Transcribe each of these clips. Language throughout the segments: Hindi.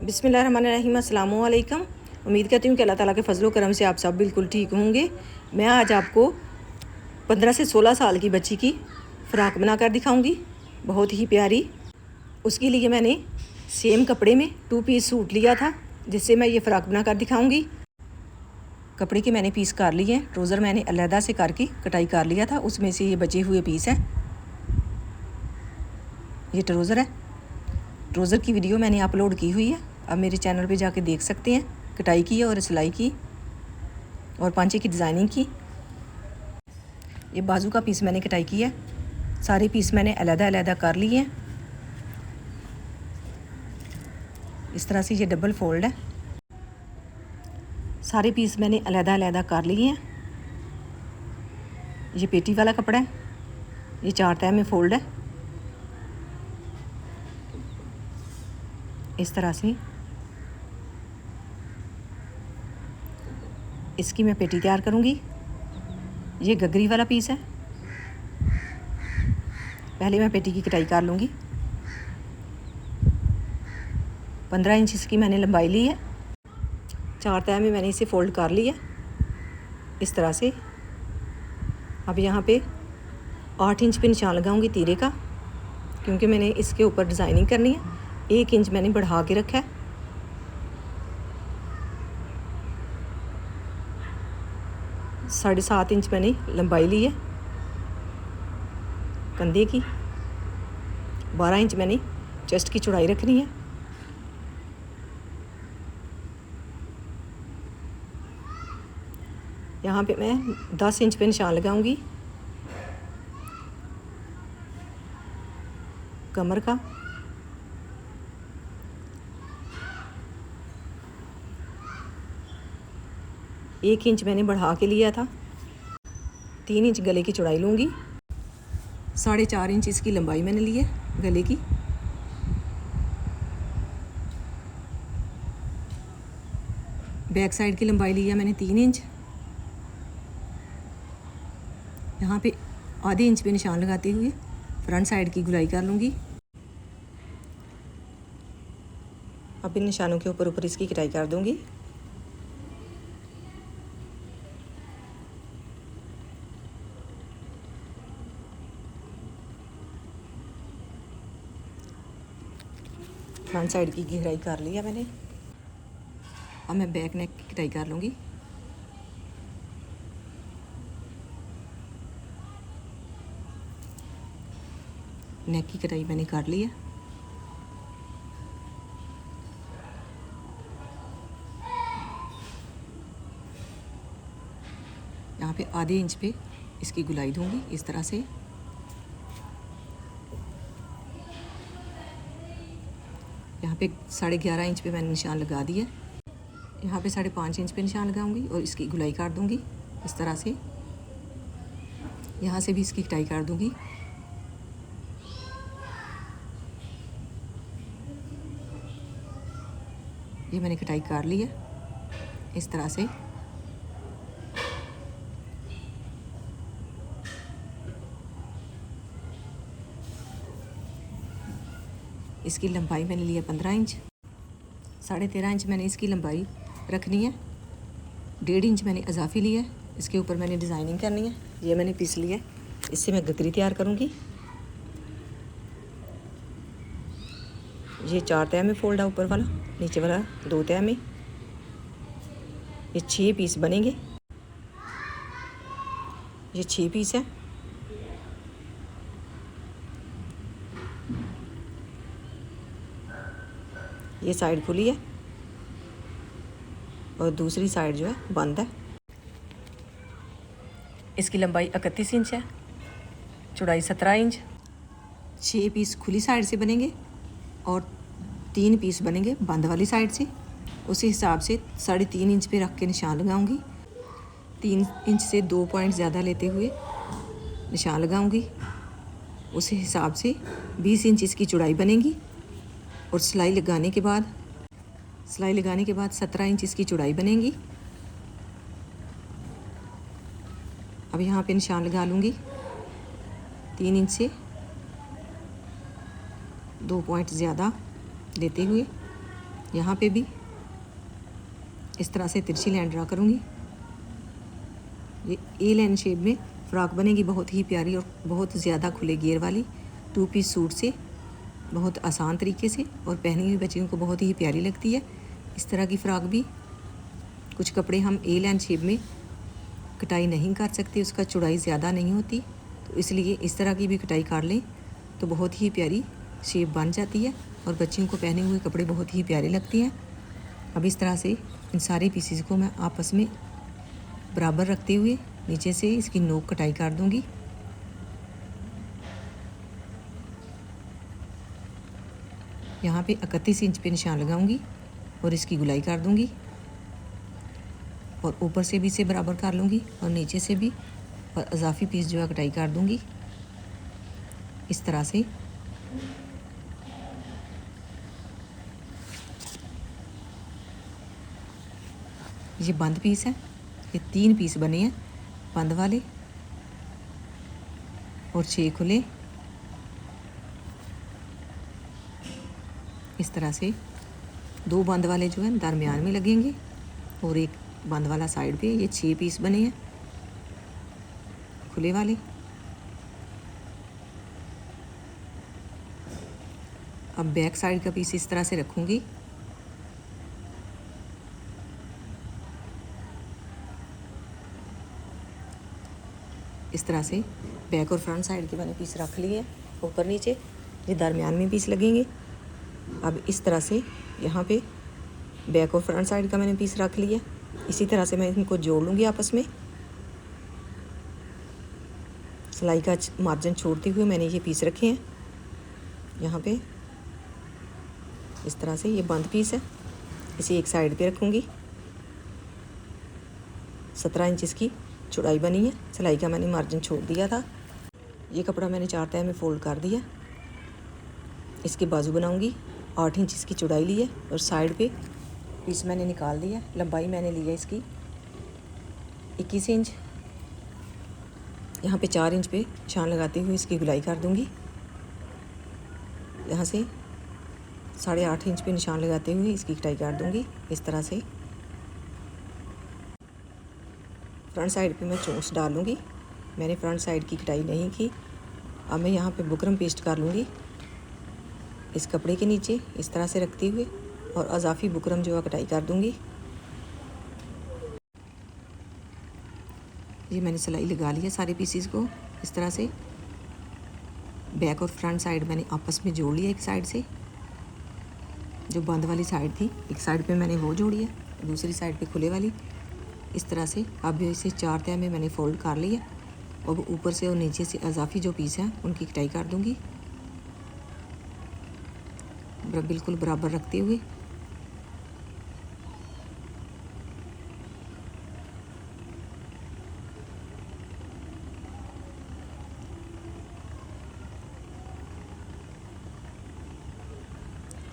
बिस्मिल्लाहिर्रहमानिर्रहीम, अस्सलाम वालेकुम। उम्मीद करती हूँ कि अल्लाह ताला के फजलो करम से आप सब बिल्कुल ठीक होंगे। मैं आज आपको 15 से 16 साल की बच्ची की फ़्रॉक बनाकर दिखाऊंगी, बहुत ही प्यारी। उसके लिए मैंने सेम कपड़े में 2 पीस सूट लिया था, जिससे मैं ये फ़्रॉक बनाकर दिखाऊंगी। कपड़े के मैंने पीस काट लिए हैं, ट्राउज़र मैंने अलहदा से करके कटाई कर लिया था, उसमें से ये बचे हुए पीस हैं। ये ट्राउज़र है। ट्राउज़र की वीडियो मैंने अपलोड की हुई है, आप मेरे चैनल पे जाके देख सकते हैं। कटाई की और सिलाई की और पांचे की डिज़ाइनिंग की। ये बाजू का पीस मैंने कटाई की है। सारे पीस मैंने अलहदा कर लिए हैं। इस तरह से ये डबल फोल्ड है। सारे पीस मैंने अलहदा कर लिए हैं। ये पेटी वाला कपड़ा है। ये 4 तह में फोल्ड है। इस तरह से इसकी मैं पेटी तैयार करूँगी। ये गगरी वाला पीस है। पहले मैं पेटी की कटाई कर लूँगी। 15 इंच इसकी मैंने लंबाई ली है। 4 तह में मैंने इसे फोल्ड कर लिया इस तरह से। अब यहाँ पे 8 इंच पे निशान लगाऊंगी तीरे का, क्योंकि मैंने इसके ऊपर डिज़ाइनिंग करनी है। 1 इंच मैंने बढ़ा के रखा है। साढ़े 7 इंच मैंने लंबाई ली है कंधे की। 12 इंच मैंने चेस्ट की चौड़ाई रखनी है। यहाँ पे मैं 10 इंच पे निशान लगाऊंगी कमर का। एक इंच मैंने बढ़ा के लिया था। 3 इंच गले की चौड़ाई लूँगी। 4.5 इंच इसकी लंबाई मैंने ली है गले की। बैक साइड की लंबाई ली है मैंने 3 इंच। यहाँ पे आधे इंच पे निशान लगाते हुए फ्रंट साइड की गुलाई कर लूँगी। अब इन निशानों के ऊपर इसकी कटाई कर दूँगी। फ्रंट साइड की गहराई कर ली है मैंने। अब मैं बैक नेक की कटाई कर लूँगी। नेक की कटाई मैंने कर ली है। यहाँ पे आधे इंच पे इसकी गुलाई दूँगी इस तरह से। यहाँ पे 11.5 इंच पे मैंने निशान लगा दिया। यहाँ पे 5.5 इंच पे निशान लगाऊंगी और इसकी गुलाई काट दूँगी इस तरह से। यहाँ से भी इसकी कटाई कर दूँगी। ये मैंने कटाई कर ली है इस तरह से। इसकी लंबाई मैंने ली है 15 इंच। 13.5 इंच मैंने इसकी लंबाई रखनी है। 1.5 इंच मैंने इजाफी लिया है। इसके ऊपर मैंने डिज़ाइनिंग करनी है। ये मैंने पीस लिया है। इससे मैं गगरी तैयार करूँगी। ये 4 तह में फोल्ड है, ऊपर वाला, नीचे वाला 2 तह में। ये 6 पीस बनेंगे। ये 6 पीस है। ये साइड खुली है और दूसरी साइड जो है बंद है। इसकी लंबाई 31 इंच है, चौड़ाई 17 इंच। 6 पीस खुली साइड से बनेंगे और 3 पीस बनेंगे बंद वाली साइड से। उसी हिसाब से 3.5 इंच पे रख के निशान लगाऊंगी। 3 इंच से 2 पॉइंट ज़्यादा लेते हुए निशान लगाऊंगी। उसी हिसाब से 20 इंच इसकी चौड़ाई बनेगी और सिलाई लगाने के बाद 17 इंच इसकी चौड़ाई बनेगी। अब यहाँ पे निशान लगा लूँगी 3 इंच से 2 पॉइंट ज़्यादा लेते हुए यहाँ पे भी इस तरह से तिरछी लाइन ड्रा करूँगी। ये ए लाइन शेप में फ़्रॉक बनेगी, बहुत ही प्यारी और बहुत ज़्यादा खुले घेर वाली 2 पीस सूट से, बहुत आसान तरीके से, और पहनी हुई बच्चियों को बहुत ही प्यारी लगती है। इस तरह की फ़्रॉक भी कुछ कपड़े हम ए लाइन शेप में कटाई नहीं कर सकते, उसका चौड़ाई ज़्यादा नहीं होती, तो इसलिए इस तरह की भी कटाई कर लें तो बहुत ही प्यारी शेप बन जाती है और बच्चियों को पहने हुए कपड़े बहुत ही प्यारे लगते हैं। अब इस तरह से इन सारे पीसेस को मैं आपस में बराबर रखते हुए नीचे से इसकी नोक कटाई कर दूंगी। यहाँ पे 31 इंच पे निशान लगाऊंगी और इसकी गुलाई कर दूंगी, और ऊपर से भी इसे बराबर कर लूँगी और नीचे से भी, और अजाफी पीस जो है कटाई कर दूंगी इस तरह से। ये बंद पीस है, ये 3 पीस बने हैं बंद वाले और 6 खुले। इस तरह से 2 बंद वाले जो है दरमियान में लगेंगे और एक बंद वाला साइड पे। ये 6 पीस बने हैं खुले वाले। अब बैक साइड का पीस इस तरह से रखूँगी। इस तरह से बैक और फ्रंट साइड के मैंने पीस रख लिए ऊपर नीचे, ये दरमियान में पीस लगेंगे। अब इस तरह से यहाँ पे बैक और फ्रंट साइड का मैंने पीस रख लिया। इसी तरह से मैं इनको जोड़ लूँगी आपस में। सिलाई का मार्जिन छोड़ते हुए मैंने ये पीस रखे हैं यहाँ पे। इस तरह से ये बंद पीस है, इसे एक साइड पे रखूँगी। 17 इंच इसकी चौड़ाई बनी है, सिलाई का मैंने मार्जिन छोड़ दिया था। ये कपड़ा मैंने 4 तह में फ़ोल्ड कर दिया। इसके बाजू बनाऊँगी, 8 इंच इसकी चौड़ाई ली है और साइड पे पीस मैंने निकाल दिया। लंबाई मैंने ली है इसकी 21 इंच। यहाँ पे 4 इंच पे निशान लगाते हुए इसकी गुलाई कर दूँगी। यहाँ से 8.5 इंच पे निशान लगाते हुए इसकी कटाई कर दूँगी इस तरह से। फ्रंट साइड पे मैं चोंच डालूँगी, मैंने फ्रंट साइड की कटाई नहीं की। अब मैं यहाँ पे बुकरम पेस्ट कर लूँगी इस कपड़े के नीचे इस तरह से रखते हुए, और अजाफी बुकरम जो है कटाई कर दूँगी। ये मैंने सिलाई लगा लिया सारे पीसीस को इस तरह से। बैक और फ्रंट साइड मैंने आपस में जोड़ लिया। एक साइड से जो बंद वाली साइड थी, एक साइड पे मैंने वो जोड़ी है, दूसरी साइड पे खुले वाली इस तरह से। अब इसे 4 तह में मैंने फ़ोल्ड कर लिया। अब ऊपर से और नीचे से अजाफी जो पीस हैं उनकी कटाई कर दूँगी बिल्कुल बराबर रखते हुए।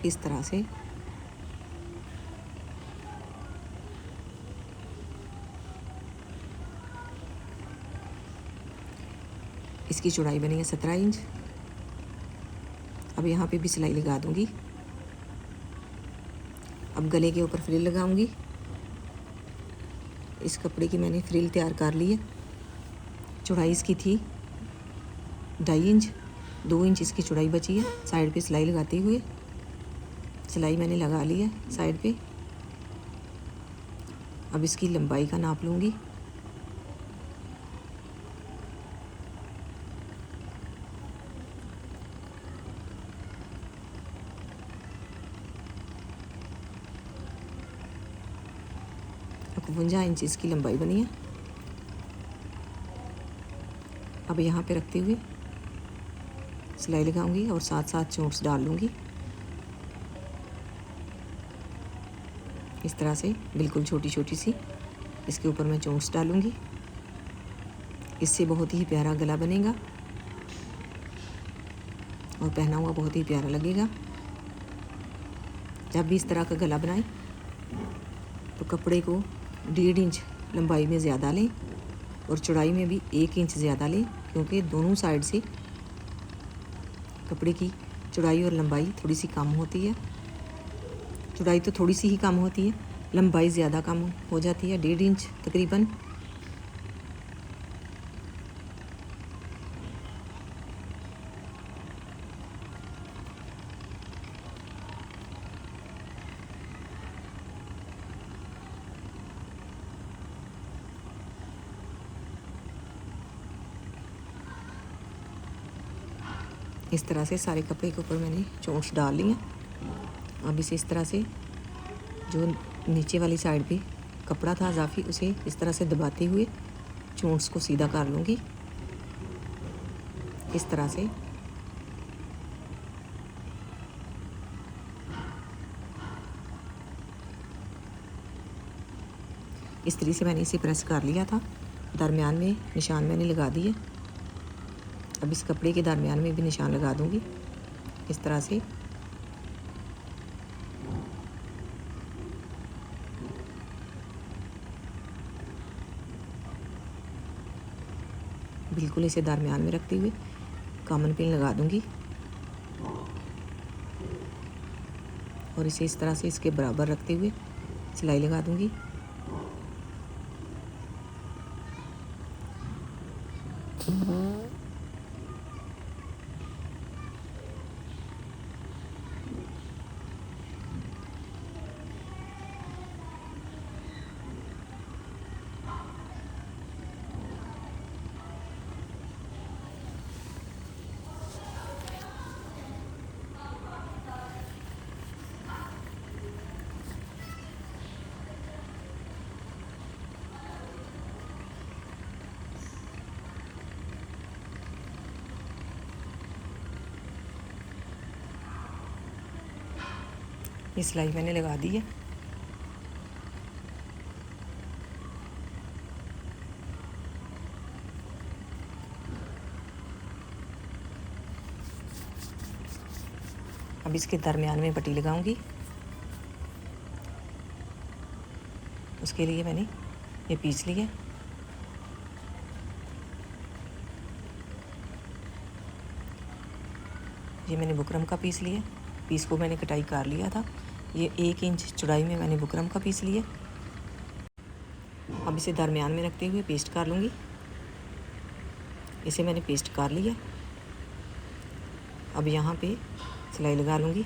इस तरह से इसकी चौड़ाई बनी है 17 इंच। अब यहाँ पे भी सिलाई लगा दूँगी। अब गले के ऊपर फ्रिल लगाऊंगी। इस कपड़े की मैंने फ्रिल तैयार कर ली है। चौड़ाई इसकी थी 2.5 इंच, 2 इंच इसकी चौड़ाई बची है। साइड पे सिलाई लगाते हुए सिलाई मैंने लगा ली है साइड पे। अब इसकी लंबाई का नाप लूँगी। अब 52 इंच इसकी लंबाई बनी है। अब यहाँ पे रखते हुए सिलाई लगाऊंगी और साथ साथ चोंच डाल लूँगी इस तरह से, बिल्कुल छोटी छोटी सी। इसके ऊपर मैं चोंच डालूँगी, इससे बहुत ही प्यारा गला बनेगा और पहना हुआ बहुत ही प्यारा लगेगा। जब भी इस तरह का गला बनाएं तो कपड़े को 1.5 इंच लंबाई में ज़्यादा लें और चौड़ाई में भी 1 इंच ज़्यादा लें, क्योंकि दोनों साइड से कपड़े की चौड़ाई और लंबाई थोड़ी सी कम होती है। चौड़ाई तो थोड़ी सी ही कम होती है, लंबाई ज़्यादा कम हो जाती है, 1.5 इंच तकरीबन। इस तरह से सारे कपड़े के ऊपर मैंने चोंच डाल ली है। अब इसे इस तरह से जो नीचे वाली साइड पे कपड़ा था इजाफी, उसे इस तरह से दबाते हुए चोंच को सीधा कर लूँगी इस तरह से। इस तरीके से मैंने इसे प्रेस कर लिया था। दरमियान में निशान मैंने लगा दिए। अब इस कपड़े के दरमियान में भी निशान लगा दूंगी इस तरह से। बिल्कुल इसे दरमियान में रखते हुए कॉमन पिन लगा दूंगी और इसे इस तरह से इसके बराबर रखते हुए सिलाई लगा दूंगी। ये सिलाई मैंने लगा दी है। अब इसके दरमियान में पट्टी लगाऊंगी। उसके लिए मैंने ये पीस लिया। ये मैंने बुकरम का पीस लिया। पीस को मैंने कटाई कर लिया था। ये 1 इंच चौड़ाई में मैंने बुकरम का पीस लिया। अब इसे दरमियान में रखते हुए पेस्ट कर लूँगी। इसे मैंने पेस्ट कर लिया। अब यहाँ पे सिलाई लगा लूँगी।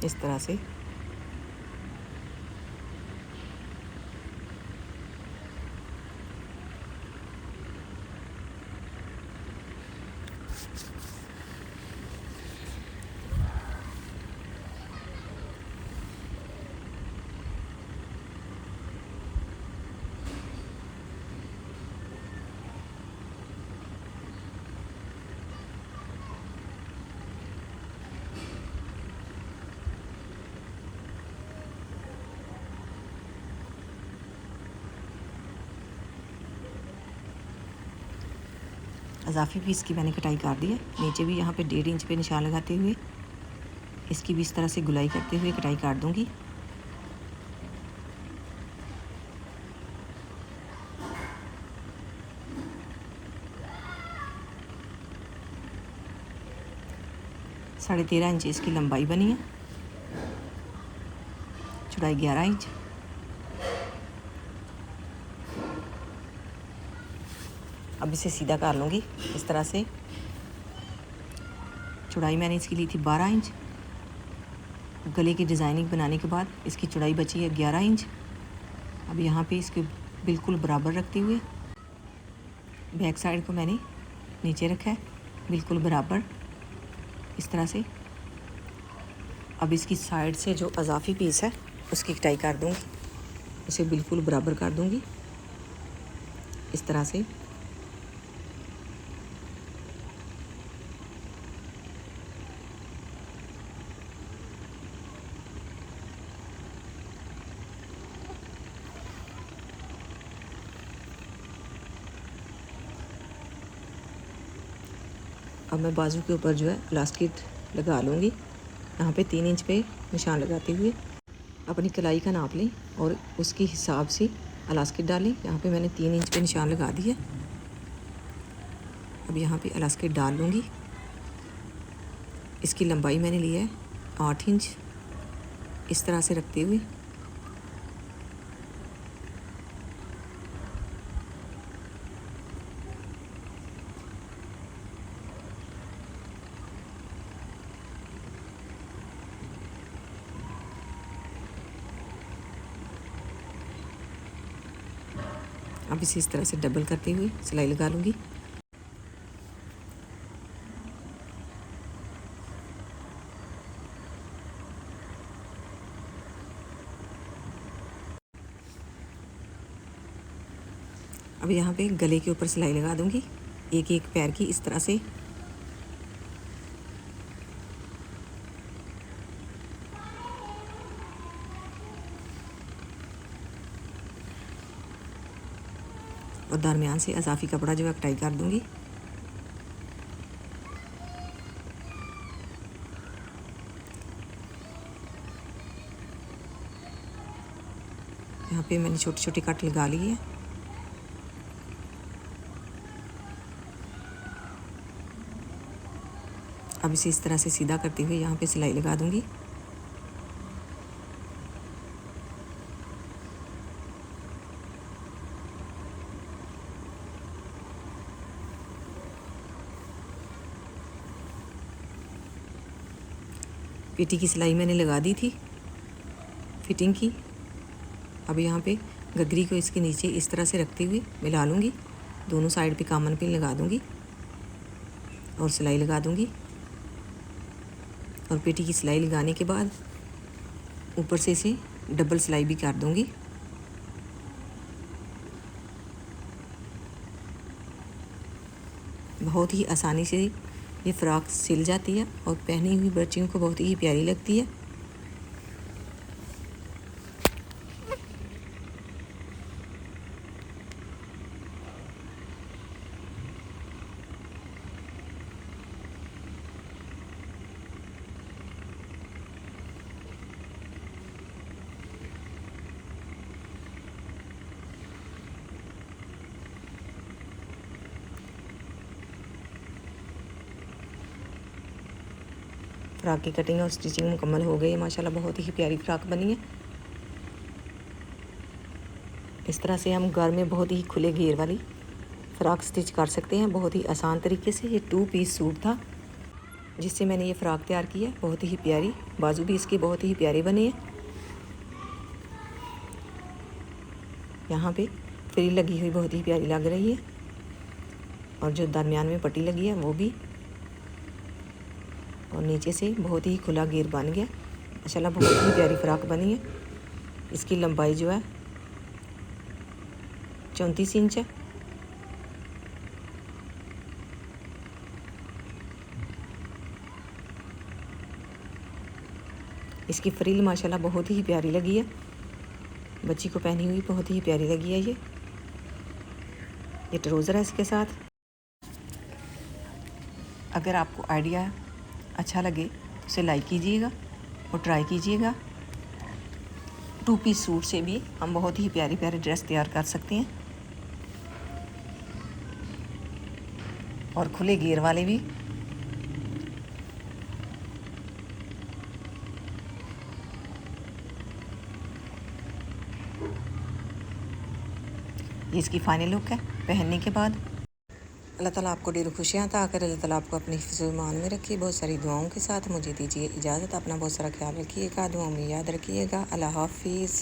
इस तरह से अजाफी पीस की मैंने कटाई कर दी है। नीचे भी यहाँ पे 1.5 इंच पे निशान लगाते हुए इसकी भी इस तरह से गुलाई करते हुए कटाई कर दूँगी। साढ़े 13 इंच इसकी लंबाई बनी है, चौड़ाई 11 इंच। अब इसे सीधा कर लूँगी इस तरह से। चौड़ाई मैंने इसकी ली थी 12 इंच। गले की डिज़ाइनिंग बनाने के बाद इसकी चौड़ाई बची है 11 इंच। अब यहाँ पे इसके बिल्कुल बराबर रखते हुए बैक साइड को मैंने नीचे रखा है बिल्कुल बराबर इस तरह से। अब इसकी साइड से जो अजाफी पीस है उसकी कटाई कर दूँगी। उसे बिल्कुल बराबर कर दूँगी इस तरह से। अब मैं बाजू के ऊपर जो है इलास्टिक लगा लूँगी। यहाँ पे 3 इंच पे निशान लगाते हुए अपनी कलाई का नाप लें और उसके हिसाब से इलास्टिक डालें। यहाँ पे मैंने 3 इंच पे निशान लगा दिया। अब यहाँ पे इलास्टिक डाल लूँगी। इसकी लंबाई मैंने लिया है 8 इंच, इस तरह से रखते हुए अब इसे इस तरह से डबल करते हुए सिलाई लगा लूँगी। अब यहाँ पे गले के ऊपर सिलाई लगा दूँगी, एक एक पैर की इस तरह से। और दरमियान से अजाफी कपड़ा जो है कटाई कर दूँगी। यहाँ पे मैंने छोटे छोटे कट लगा लिए हैं। अब इसे इस तरह से सीधा करते हुए यहाँ पे सिलाई लगा दूँगी। पेटी की सिलाई मैंने लगा दी थी फिटिंग की। अब यहाँ पे गगरी को इसके नीचे इस तरह से रखते हुए मिला लूँगी। दोनों साइड पे कामन पिन लगा दूँगी और सिलाई लगा दूँगी। और पेटी की सिलाई लगाने के बाद ऊपर से इसे डबल सिलाई भी कर दूँगी। बहुत ही आसानी से ये फ़्रॉक सिल जाती है और पहनी हुई बच्चियों को बहुत ही प्यारी लगती है। फ्रॉक की कटिंग और स्टिचिंग मुकम्मल हो गई है। माशाल्लाह बहुत ही प्यारी फ्रॉक बनी है। इस तरह से हम घर में बहुत ही खुले घेर वाली फ़्रॉक स्टिच कर सकते हैं बहुत ही आसान तरीके से। ये 2 पीस सूट था जिससे मैंने ये फ़्रॉक तैयार की है। बहुत ही प्यारी, बाजू भी इसके बहुत ही प्यारे बने हैं। यहाँ पे फ्रिल लगी हुई बहुत ही प्यारी लग रही है और जो दरमियान में पट्टी लगी है वो भी, और नीचे से बहुत ही खुला घेर बन गया। माशाल्लाह बहुत ही प्यारी फ़्रॉक बनी है। इसकी लंबाई जो है 34 इंच है। इसकी फ्रिल माशाल्लाह बहुत ही प्यारी लगी है। बच्ची को पहनी हुई बहुत ही प्यारी लगी है। ये ट्राउज़र है इसके साथ। अगर आपको आइडिया अच्छा लगे तो उसे लाइक कीजिएगा और ट्राई कीजिएगा। 2 पीस सूट से भी हम बहुत ही प्यारी प्यारी ड्रेस तैयार कर सकते हैं और खुले घेर वाले भी। ये इसकी फाइनल लुक है पहनने के बाद। अल्लाह ताला आपको ढेर खुशियाँ अता कर। अल्लाह ताला आपको अपनी हिफ्ज़ ईमान में रखिए। बहुत सारी दुआओं के साथ मुझे दीजिए इजाज़त। अपना बहुत सारा ख्याल रखिएगा, दुआओं में याद रखिएगा। अल्लाह हाफ़िज़।